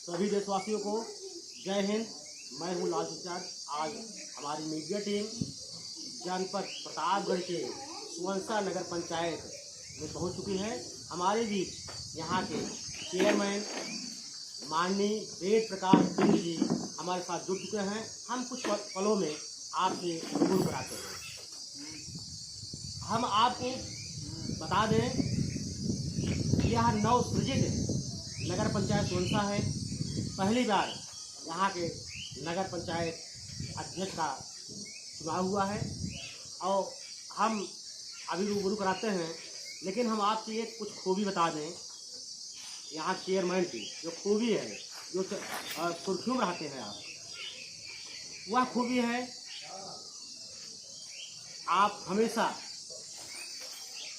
सभी देशवासियों को जय हिंद। मैं हूँ लाल चार। आज हमारी मीडिया टीम जनपद प्रतापगढ़ के सुवंसा नगर पंचायत में पहुँच चुकी है। हमारे बीच यहाँ के चेयरमैन माननीय वेद प्रकाश सिंह जी हमारे साथ जुड़ चुके हैं। हम कुछ पलों में आपसे रूबरू कराते हैं। हम आपको बता दें, यह नव सृजित नगर पंचायत सुवंसा है। पहली बार यहाँ के नगर पंचायत अध्यक्ष का चुनाव हुआ है और हम अभी रूबरू कराते हैं। लेकिन हम आपकी एक कुछ खूबी बता दें, यहाँ चेयरमैन की जो खूबी है, जो सुर्खियों में रहते हैं आप, वह खूबी है आप हमेशा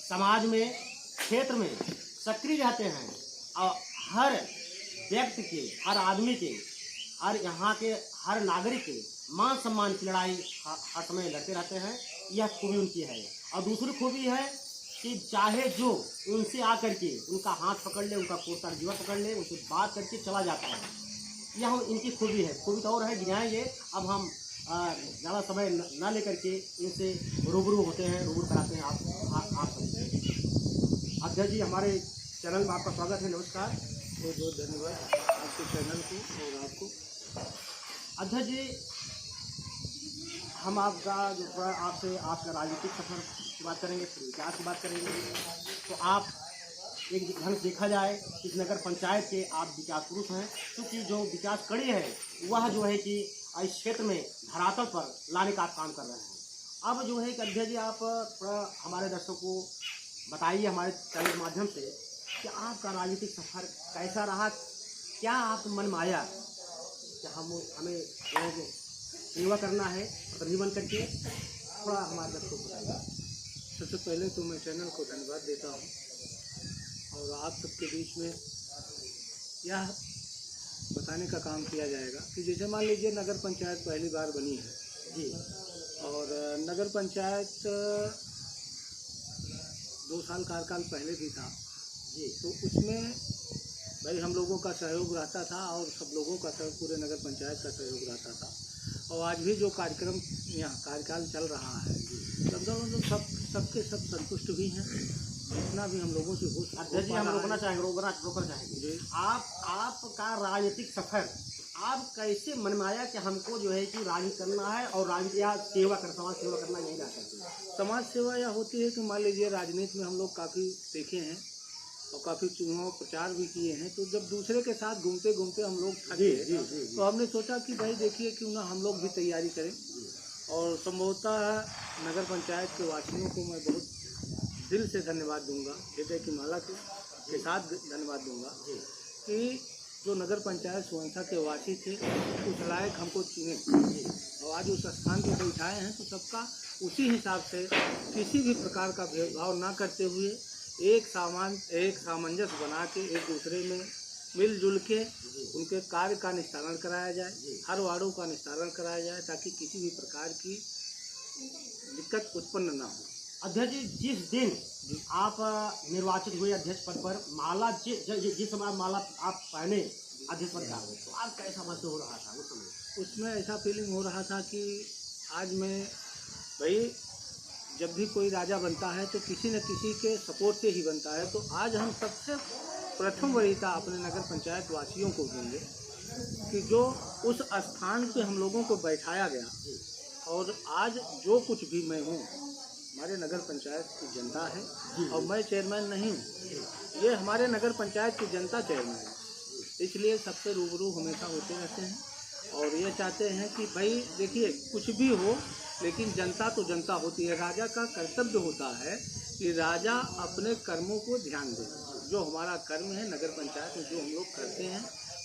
समाज में, क्षेत्र में सक्रिय रहते हैं और हर व्यक्ति के, हर आदमी के, हर यहाँ के हर नागरिक के मान सम्मान की लड़ाई हर समय लड़ते रहते हैं। यह खूबी उनकी है। और दूसरी खूबी है कि चाहे जो उनसे आकर के उनका हाथ पकड़ ले, उनका कुर्ता जीवन पकड़ ले, उनसे बात करके चला जाता है। यह इनकी खूबी है। खूबी तो और है, गिनाएंगे। अब हम ज़्यादा समय न लेकर के इनसे रूबरू होते हैं, रूबरू कराते हैं आप सबसे। अध्यक्ष जी, हमारे चैनल में आपका स्वागत है। नमस्कार। बहुत बहुत धन्यवाद आपके चैनल को और आपको। अध्यक्ष जी, हम आपका जो थोड़ा आपसे आपका राजनीतिक सफर की बात करेंगे, फिर विकास की बात करेंगे। तो आप एक ढंग से देखा जाए इस नगर पंचायत के आप विकास पुरुष हैं, क्योंकि जो विकास कड़ी है वह जो है कि इस क्षेत्र में धरातल पर लाने का आप काम कर रहे हैं। अब जो है कि अध्यक्ष जी, आप थोड़ा हमारे दर्शकों को बताइए हमारे चैनल के माध्यम से कि आपका राजनीतिक सफर कैसा रहा, क्या आप मन में आया कि हमें जो है सेवा करना है प्रतिनिधि बन करके, थोड़ा हमारे दर्शकों को बताइए। सबसे पहले तो मैं चैनल को धन्यवाद देता हूं और आप सबके बीच में यह बताने का काम किया जाएगा कि जैसे मान लीजिए नगर पंचायत पहली बार बनी है जी, और नगर पंचायत 2 साल कार्यकाल पहले भी था जी, तो उसमें भाई हम लोगों का सहयोग रहता था और सब लोगों का सहयोग, पूरे नगर पंचायत का सहयोग रहता था। और आज भी जो कार्यक्रम यहाँ कार्यकाल चल रहा है सबके सब संतुष्ट भी हैं, जितना भी हम लोगों से हो सकता है। अध्यक्ष जी, हम रोकना चाहेंगे जी। आपका राजनीतिक सफर आप कैसे मन में आया कि हमको जो है कि राजनीति करना है और राजनीति या सेवा कर, समाज सेवा करना यही रहता है। समाज सेवा यह होती है कि मान लीजिए राजनीति में हम लोग काफ़ी देखे हैं और काफ़ी चुनाव प्रचार भी किए हैं, तो जब दूसरे के साथ घूमते घूमते हम लोग थक गए तो हमने सोचा कि भाई देखिए क्यों ना हम लोग भी तैयारी करें। और संभवतः नगर पंचायत के वासियों को मैं बहुत दिल से धन्यवाद दूंगा, हृदय की माला के साथ धन्यवाद दूंगा कि जो नगर पंचायत सुवंसा के वासी थे उस लायक हमको चुने और आज उस स्थान पर बैठाए हैं। तो सबका उसी हिसाब से किसी भी प्रकार का भेदभाव ना करते हुए एक सामंजस्य बना के एक दूसरे में मिलजुल के उनके कार्य का निस्तारण कराया जाए, हर वार्डों का निस्तारण कराया जाए ताकि किसी भी प्रकार की दिक्कत उत्पन्न ना हो। अध्यक्ष जी, जिस दिन आप निर्वाचित हुए अध्यक्ष पद पर, माला जिस समय माला आप पहने अध्यक्ष पद का, तो आप कैसा महसूस हो रहा था उस समय? उसमें ऐसा फीलिंग हो रहा था कि आज मैं भाई जब भी कोई राजा बनता है तो किसी न किसी के सपोर्ट से ही बनता है। तो आज हम सबसे प्रथम वरीयता अपने नगर पंचायत वासियों को देंगे कि जो उस स्थान पे हम लोगों को बैठाया गया और आज जो कुछ भी मैं हूँ हमारे नगर पंचायत की जनता है और मैं चेयरमैन नहीं हूँ, ये हमारे नगर पंचायत की जनता चेयरमैन है। इसलिए सबसे रूबरू हमेशा होते रहते हैं और ये चाहते हैं कि भाई देखिए कुछ भी हो लेकिन जनता तो जनता होती है। राजा का कर्तव्य होता है कि राजा अपने कर्मों को ध्यान दे। जो हमारा कर्म है नगर पंचायत में जो हम लोग करते हैं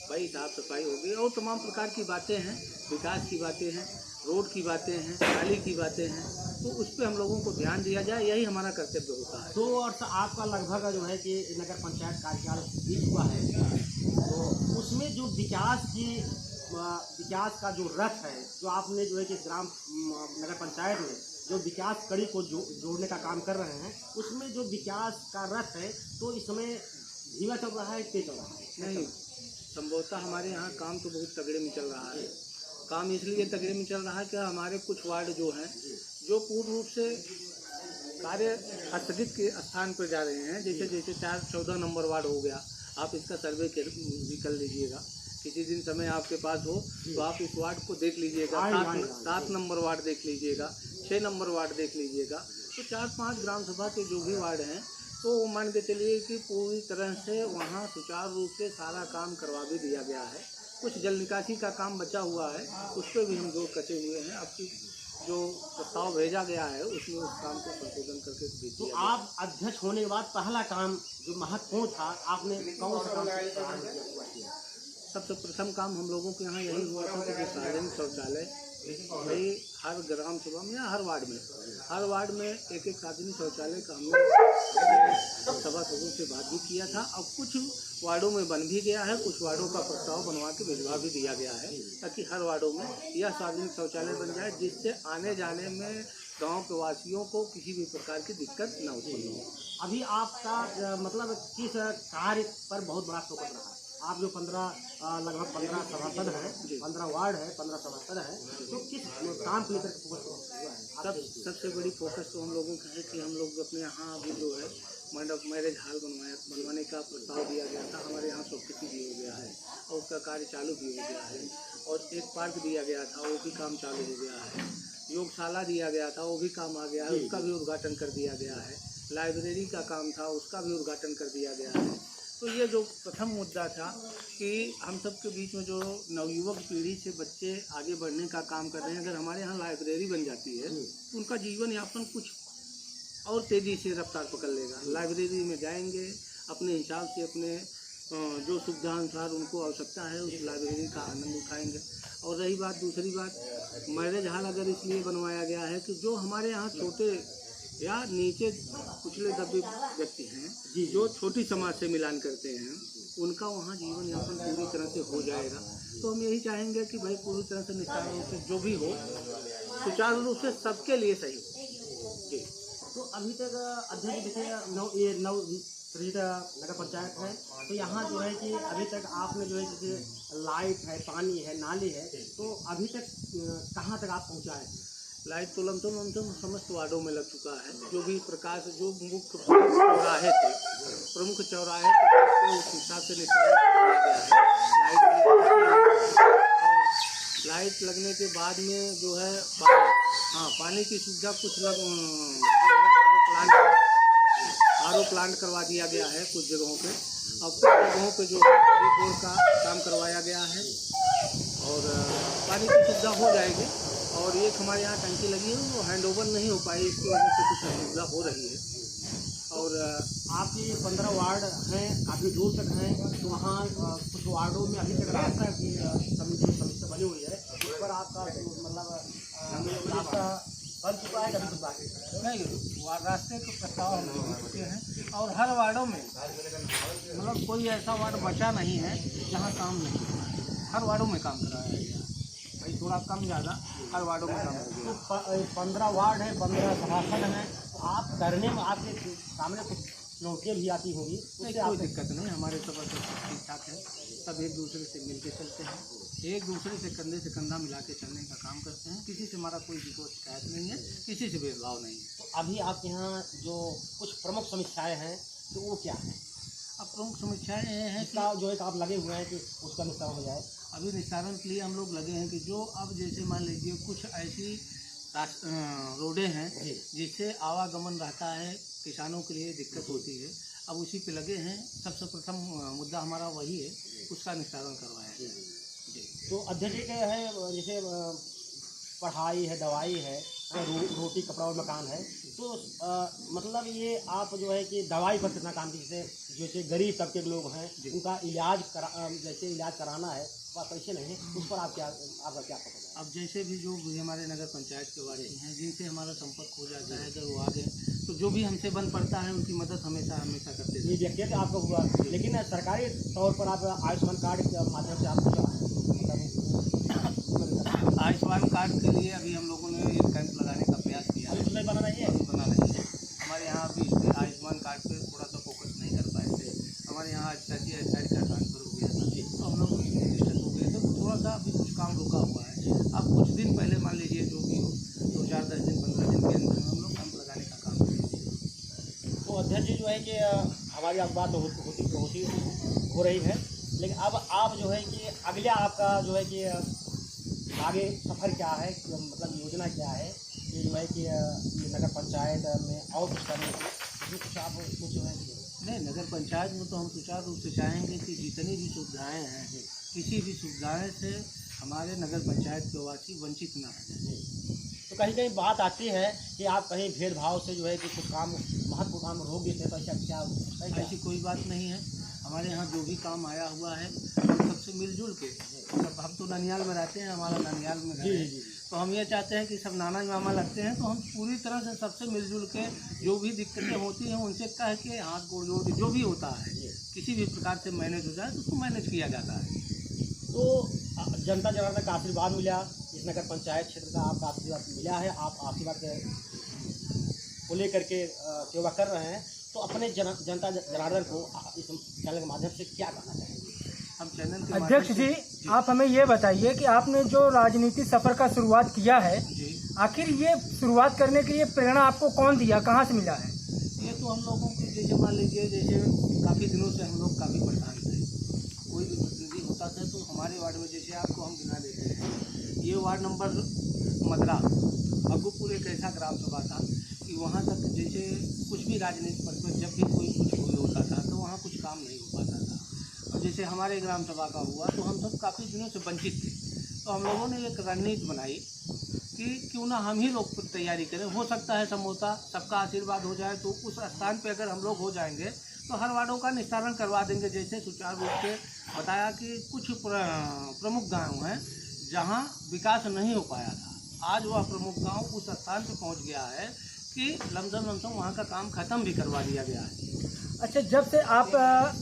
भाई, साफ सफाई होगी और तमाम प्रकार की बातें हैं, विकास की बातें हैं, रोड की बातें हैं, नाली की बातें हैं, तो उस पर हम लोगों को ध्यान दिया जाए, यही हमारा कर्तव्य होता है। 2 वर्ष आपका लगभग जो है कि नगर पंचायत कार्यकाल बीत हुआ है, तो उसमें जो विकास का जो रथ है, जो आपने जो है कि ग्राम नगर पंचायत में जो विकास कड़ी को जोड़ने का काम कर रहे हैं, उसमें जो विकास का रथ है तो इस समय धीमा चल रहा है, तेज चल रहा है? नहीं, संभवतः हमारे यहाँ काम तो बहुत तगड़े में चल रहा है। काम इसलिए तगड़े में चल रहा है कि हमारे कुछ वार्ड जो हैं जो पूर्ण रूप से कार्य स्थगित के स्थान पर जा रहे हैं। जैसे 14 नंबर वार्ड हो गया, आप इसका सर्वे भी कर लीजिएगा। किसी दिन समय आपके पास हो तो आप इस वार्ड को देख लीजिएगा। 7 नंबर वार्ड देख लीजिएगा, 6 नंबर वार्ड देख लीजिएगा। तो 4-5 ग्राम सभा के जो भी वार्ड हैं तो मान के चलिए कि पूरी तरह से वहाँ सुचारू रूप से सारा काम करवा भी दिया गया है। कुछ जल निकासी का काम बचा हुआ है, उस पर भी हम जोर कसे हुए हैं। आपकी जो प्रस्ताव भेजा गया है उसमें उस काम को संशोधन करके भेज तो दिया। आप अध्यक्ष होने के बाद पहला काम जो महत्वपूर्ण था, आपने कौन सा काम प्रारंभ किया? सबसे प्रथम काम हम लोगों के यहाँ यही हुआ था कि जो सार्वजनिक शौचालय भाई हर ग्राम सभा में या हर वार्ड में एक सार्वजनिक शौचालय का हमने सभासदों से बात भी किया था। और कुछ वार्डों में बन भी गया है, कुछ वार्डों का प्रस्ताव बनवा के भिजवा भी दिया गया है ताकि हर वार्डों में यह सार्वजनिक शौचालय बन जाए, जिससे आने जाने में गांव के वासियों को किसी भी प्रकार की दिक्कत न उत्पन्न हो। अभी आपका मतलब किस कार्य पर बहुत बड़ा फोकस रहा? आप जो लगभग 15 सभासद हैं, 15 वार्ड है, 15 सभासद हैं, तो किस काम को लेकर फोकस हुआ है? सबसे बड़ी फोकस तो हम लोगों का है कि हम लोग अपने यहाँ अभी जो है मंडप मैरिज हॉल बनवाने का प्रस्ताव दिया गया था। हमारे यहाँ स्वीकृति भी हो गया है और उसका कार्य चालू भी हो गया है। और एक पार्क दिया गया था, वो भी काम चालू हो गया है। योगशाला दिया गया था, वो भी काम आ गया है, उसका भी उद्घाटन कर दिया गया है। लाइब्रेरी का काम था, उसका भी उद्घाटन कर दिया गया है। तो ये जो प्रथम मुद्दा था कि हम सब के बीच में जो नवयुवक पीढ़ी से बच्चे आगे बढ़ने का काम कर रहे हैं, अगर हमारे यहाँ लाइब्रेरी बन जाती है तो उनका जीवन यापन कुछ और तेज़ी से रफ्तार पकड़ लेगा। लाइब्रेरी में जाएंगे, अपने हिसाब से अपने जो सुविधा अनुसार उनको आवश्यकता है उस लाइब्रेरी का आनंद उठाएंगे। और रही बात दूसरी बात, मैरिज हॉल अगर इसलिए बनवाया गया है कि जो हमारे यहाँ छोटे या नीचे कुचले दबे व्यक्ति हैं जो छोटी समाज से मिलान करते हैं, उनका वहाँ जीवन यापन पूरी तरह से हो जाएगा। तो हम यही चाहेंगे कि भाई पूरी तरह से निष्ठान रूप से जो भी हो सुचारू रूप से सबके लिए सही हो जी। तो अभी तक अध्यक्ष जैसे नगर पंचायत है, तो यहाँ जो है कि अभी तक आपने जो है जैसे लाइट है, पानी है, नाली है, तो अभी तक कहाँ तक आप पहुँचाए? लाइट तो लमसम समस्त वार्डों में लग चुका है। जो भी प्रकाश जो मुख्य चौराहे थे, प्रमुख चौराहे थे, उस हिसाब से लाइट लगने के बाद में जो है पानी की सुविधा कुछ आरओ प्लांट करवा दिया गया है कुछ जगहों पे। अब कुछ जगहों पे जो है बोर का काम करवाया गया है और पानी की सुविधा हो जाएगी। और एक हमारे यहाँ टंकी लगी है, वो हैंड ओवर नहीं हो पाई, इसकी वजह से कुछ असुविधा हो रही है। और आपके 15 वार्ड हैं, काफ़ी दूर तक हैं, तो वहाँ कुछ वार्डों में अभी तक रास्ता की समस्या बनी हुई है, उस पर आपका मतलब रास्ता बन चुका है कभी बाकी नहीं? रास्ते के प्रस्ताव हम दे चुके हैं और हर वार्डों में मतलब कोई ऐसा वार्ड बचा नहीं है जहाँ काम नहीं हुआ है। हर वार्डों में काम कराया गया, भाई थोड़ा कम ज़्यादा हर वार्डों में काम हो गया। तो 15 वार्ड है, 15 सभासद हैं, तो आप करने में आपके सामने कुछ चुनौतियाँ भी आती होंगी? कोई दिक्कत नहीं, हमारे सब ठीक ठाक है। सब एक दूसरे से मिल के चलते हैं, एक दूसरे से कंधे से कंधा मिला के चलने का काम करते हैं। किसी से हमारा कोई शिकायत नहीं है, किसी से भेदभाव नहीं है। तो अभी आपके यहाँ जो कुछ प्रमुख समस्याएं हैं तो वो क्या है? अब प्रमुख समस्याएं ये हैं कि जो एक आप लगे हुए हैं कि उसका निस्तारण हो जाए। अभी निस्तारण के लिए हम लोग लगे हैं कि जो अब जैसे मान लीजिए कुछ ऐसी रोडें हैं जिससे आवागमन रहता है, किसानों के लिए दिक्कत होती है, अब उसी पे लगे हैं। सबसे प्रथम मुद्दा हमारा वही है, उसका निस्तारण करवाया है जी। तो अध्यक्ष जी के है जैसे पढ़ाई है, दवाई है, रोटी कपड़ा और मकान है, तो मतलब ये आप जो है कि दवाई पर कितना काम कीजिए? जैसे गरीब तबके के लोग हैं उनका इलाज कराना है, पैसे नहीं है, उस पर आपका क्या पता है? अब जैसे भी जो भी हमारे नगर पंचायत के वाले हैं जिनसे हमारा संपर्क हो जाता है, अगर वो आ गए तो जो भी हमसे बन पड़ता है उनकी मदद हमेशा करते हैं। ये व्यक्तिगत आपका हुआ, लेकिन सरकारी तौर पर आप आयुष्मान कार्ड के माध्यम से आपको आयुष्मान कार्ड के लिए अभी हम लोगों ने एक कैंप लगाने का प्रयास किया है। बना नहीं है हमारे यहाँ अभी आयुष्मान कार्ड पे थोड़ा सा फोकस नहीं कर पाए थे। हमारे यहाँ अच्छा का ट्रांसफर हो गया था, तो हम लोग सा अभी कुछ काम रुका हुआ है। अब कुछ दिन पहले मान लीजिए जो भी हो 2-4-10 दिन 15 दिन के अंदर हम लोग पंप लगाने का काम करेंगे। तो अध्यक्ष जी जो है कि हमारी अब बात होती हो रही है, लेकिन अब आप जो है कि अगला आपका जो है कि आगे सफ़र क्या है, मतलब योजना क्या है कि जो है कि ये नगर पंचायत में और कुछ करने की कुछ आप कुछ जो है नहीं, नगर पंचायत में तो हम सुचारू रूप से चाहेंगे कि जितनी भी सुविधाएं हैं किसी भी सुविधाएं से हमारे नगर पंचायत के वासी वंचित न रह जाए। तो कहीं कहीं बात आती है कि आप कहीं भेदभाव से जो है कि कुछ काम महत्वपूर्ण काम रोक देते हैं, तो ऐसा क्या ऐसी कोई बात नहीं है। हमारे यहाँ जो भी काम आया हुआ है हम सबसे मिलजुल के, मतलब हम तो ननियाल में रहते हैं, हमारा ननियाल में घर है, तो हम ये चाहते हैं कि सब नाना मामा लगते हैं, तो हम पूरी तरह से सबसे मिलजुल के जो भी दिक्कतें होती हैं उनसे कह के हाथ गोड़ जोड़ के जो भी होता है किसी भी प्रकार से मैनेज हो जाए तो उसको मैनेज किया जाता है। तो जनता जनार्दन का आशीर्वाद मिला, इस नगर पंचायत क्षेत्र का आपका आशीर्वाद मिला है, आप आशीर्वाद को लेकर के सेवा कर रहे हैं, तो अपने जनता जनार्दन को इस चैनल के माध्यम से क्या कहना चाहेंगे? हम चैनल के अध्यक्ष जी, आप हमें ये बताइए कि आपने जो राजनीति सफ़र का शुरुआत किया है, आखिर ये शुरुआत करने के लिए प्रेरणा आपको कौन दिया, कहाँ से मिला है? ये तो हम लोगों को जैसे मान लीजिए जैसे काफ़ी दिनों से हम लोग काफ़ी परेशान थे, कोई भी प्रतिनिधि होता था तो हमारे वार्ड में जैसे आपको हम गिना देते हैं, ये वार्ड नंबर 15 अग्गूपुर एक ऐसा ग्राम सभा था कि वहाँ तक जैसे कुछ भी राजनीतिक पद पर जब भी कोई कुछ होता था तो वहाँ कुछ काम नहीं हो पाता था। और जैसे हमारे ग्राम सभा का हुआ तो हम सब काफ़ी दिनों से वंचित थे, तो हम लोगों ने एक रणनीति बनाई कि क्यों ना हम ही लोग तैयारी करें, हो सकता है समोसा सबका आशीर्वाद हो जाए तो उस स्थान पे अगर हम लोग हो जाएंगे तो हर वार्डों का निस्तारण करवा देंगे। जैसे सुचारू रूप से बताया कि कुछ प्रमुख गाँव हैं जहाँ विकास नहीं हो पाया था, आज वह प्रमुख गाँव उस स्थान पर पहुँच गया है कि लमसम वहाँ का काम खत्म भी करवा दिया गया है। अच्छा, जब से आप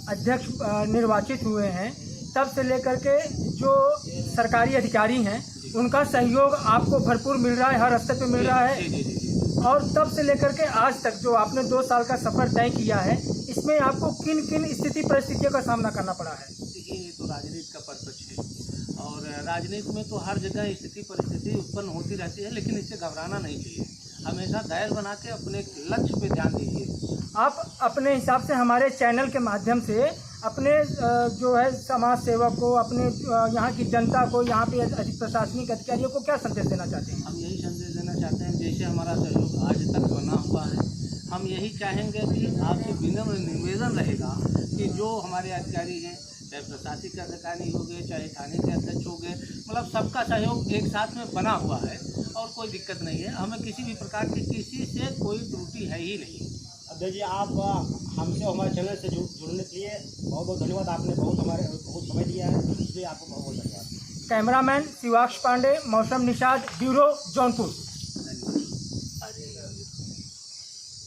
अध्यक्ष निर्वाचित हुए हैं तब से लेकर के जो सरकारी अधिकारी हैं उनका सहयोग आपको भरपूर मिल रहा है, हर स्तर पे मिल रहा है, और तब से लेकर के आज तक जो आपने 2 साल का सफ़र तय किया है, इसमें आपको किन किन स्थिति परिस्थितियों का सामना करना पड़ा है? देखिए, ये तो राजनीति का परिपक्ष है और राजनीति में तो हर जगह स्थिति परिस्थिति उत्पन्न होती रहती है, लेकिन इससे घबराना नहीं चाहिए, हमेशा धैर्य बना के अपने लक्ष्य पे ध्यान दीजिए। आप अपने हिसाब से हमारे चैनल के माध्यम से अपने जो है समाज सेवक को, अपने यहाँ की जनता को, यहाँ पे प्रशासनिक अधिकारियों को क्या संदेश देना चाहते हैं? हम यही संदेश देना चाहते हैं, जैसे हमारा सहयोग आज तक बना हुआ है, हम यही चाहेंगे कि आपसे विनम्र निवेदन रहेगा कि जो हमारे अधिकारी हैं, चाहे प्रशासनिक अधिकारी हो गए, चाहे थाने के अध्यक्ष हो गए, मतलब सबका सहयोग एक साथ में बना हुआ है और कोई दिक्कत नहीं है। हमें किसी भी प्रकार की किसी से कोई त्रुटि है ही नहीं। अध्यक्ष जी, आप हमसे हमारे चैनल से जुड़ने के लिए बहुत बहुत धन्यवाद, आपने बहुत समय दिया है, इसलिए आपको बहुत बहुत धन्यवाद। कैमरामैन शिवाक्ष पांडे, मौसम निषाद, ब्यूरो, जौनपुर।